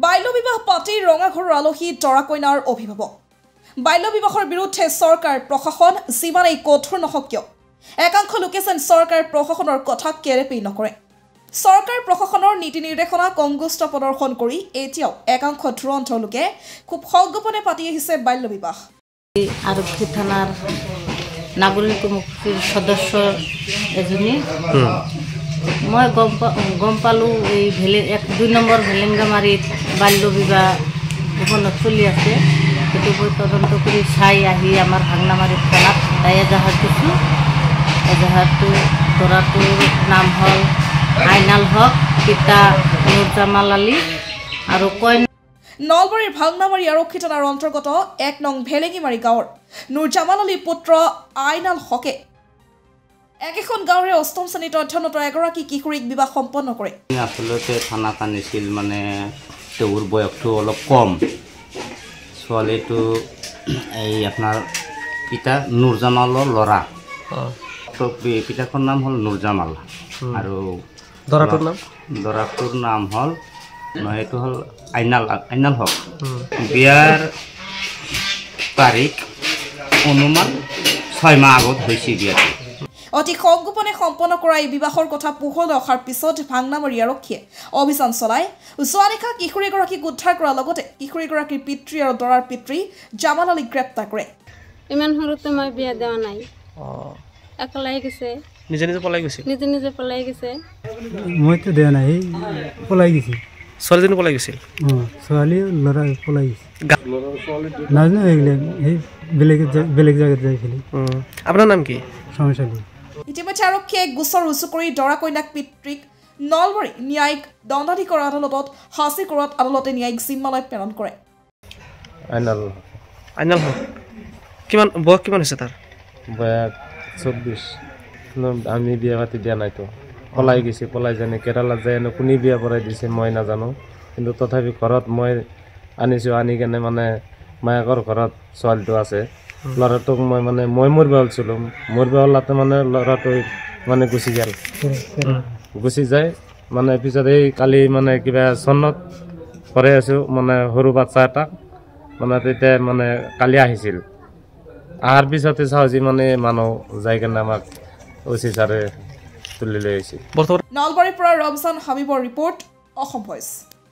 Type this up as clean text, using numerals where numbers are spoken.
বাল্য বিবাহ পাতি ৰঙাঘৰৰ আলহী দৰা কইনাৰ অভিভাৱক বাল্য বিবাহৰ বিৰুদ্ধে চৰকাৰ প্ৰশাসন যিমানেই কঠোৰ নহওক কিয় একাংশ লোকে যেন চৰকাৰ প্ৰশাসনৰ কথা কেৰেপি নকৰে চৰকাৰ প্ৰশাসনৰ নীতি নিৰ্দেশনা কংগুষ্ট প্ৰদৰ্শন কৰি এতিয়াও একাংশ ধুৰন্ধ লোকে খুব সগোপনে পাতি আহিছে বাল্য বিবাহ আৰক্ষী থানাৰ নাগৰিক মুক্তিৰ সদস্য এজনী মই গম পালোঁ এই 2 নম্বৰ ভেলেংগামাৰীত বাল্য বিবাহ গোপনত চলি আছে সেইটো মই তদন্ত কৰি চাই আহি আমাৰ ভাংনামাৰী থানাত এজাহাৰ দিছোঁ এজাহাৰটো দৰাটোৰ নাম হ'ল আইনাল হক পিতা নুৰজামাল আলী আৰু কইনা নলবাৰীৰ ভাংনামাৰী আৰক্ষী থানাৰ অন্তৰ্গত 1 নং ভেলেঙিমাৰী গাঁৱৰ নুৰজামাল আলীৰ পুত্ৰ আইনাল হকে একেখন গাঁৱৰে অষ্টম শ্ৰেণীত অধ্যয়নৰত এগৰাকী কিশোৰীক বিবাহ সম্পন্ন কৰে আচলতে থানাত আনিছিল মানে তেওঁৰ বয়সটো অলপ কম ছোৱালীটো এই আপোনাৰ পিতা নুৰজামালৰ ল'ৰা পিতাকৰ নাম হ'ল নুৰজামাল আৰু দৰাটোৰ নাম হ'ল এইটো হ'ল আইনাল হক বিয়াৰ তাৰিখ অনুমান 6 মাহ আগত হৈছে বিয়াটো অতি সংগোপনে সম্পন্ন কৰা এই বিবাহৰ কথা পোহৰলৈ অহাৰ পিছত ভাংনামাৰী আৰক্ষীয়ে অভিযান চলায় উচুৱানিশা কিশোৰীগৰাকীক উদ্ধাৰ কৰাৰ লগতে কিশোৰীগৰাকীৰ পিতৃ আৰু দৰাৰ পিতৃ জামাল আলীক গ্ৰেপ্তাৰ কৰে ইমান সৰুতে মই বিয়া দেৱা নাই একলাই গৈছে নিজে পলাই গৈছে মইতো দেৱা নাই পলাই গৈছে ছোৱালীজনী পলাই গৈছিল ছোৱালী ল'ৰা পলাই গৈছে নাজানো এইবিলাক এই বেলেগ জাগাত যাইছিল আপোনাৰ নাম কি সমস্যালি ইতিমধ্যে আৰক্ষীয়ে গোচৰ ৰুজু কৰি দৰা কইনাক পিতৃক নলবাৰী ন্যায়িক দণ্ডাধীশৰ আদালতত হাঁচি কৰাত আদালতে ন্যায়িক জিম্মালৈ প্ৰেৰণ কৰে আইনাল হক কিমান বয়স কিমান হৈছে তাৰ বয়স 24 আমি বিয়া পাতি দিয়া নাইতো পলাই গৈছে পলাই জানে কেৰালা যায় কোনে বিয়া পৰাই দিছে মই নাজানো কিন্তু তথাপি ঘৰত মই আনিছোঁ আনি কেনে মানে মায়াকৰ ঘৰত ছোৱালীটো আছে ল'ৰাটোক মই মোৰ বেলছিলোঁ মোৰ বেলাতে মানে ল'ৰাটো মানে গুচি যায় মানে পিছত এই কালি মানে কিবা চনত পঢ়াই আছোঁ মানে সৰু বাচ্চা এটা মানে তেতিয়া মানে কালি আহিছিল অহাৰ পিছতে চাওঁ যি মানে মানুহ যাই কেনে আমাক ছাৰে তুলি লৈ আহিছিল নলবাৰীৰ পৰা ৰমজান হাবিবৰ ৰিপৰ্ট অসম ভইচ।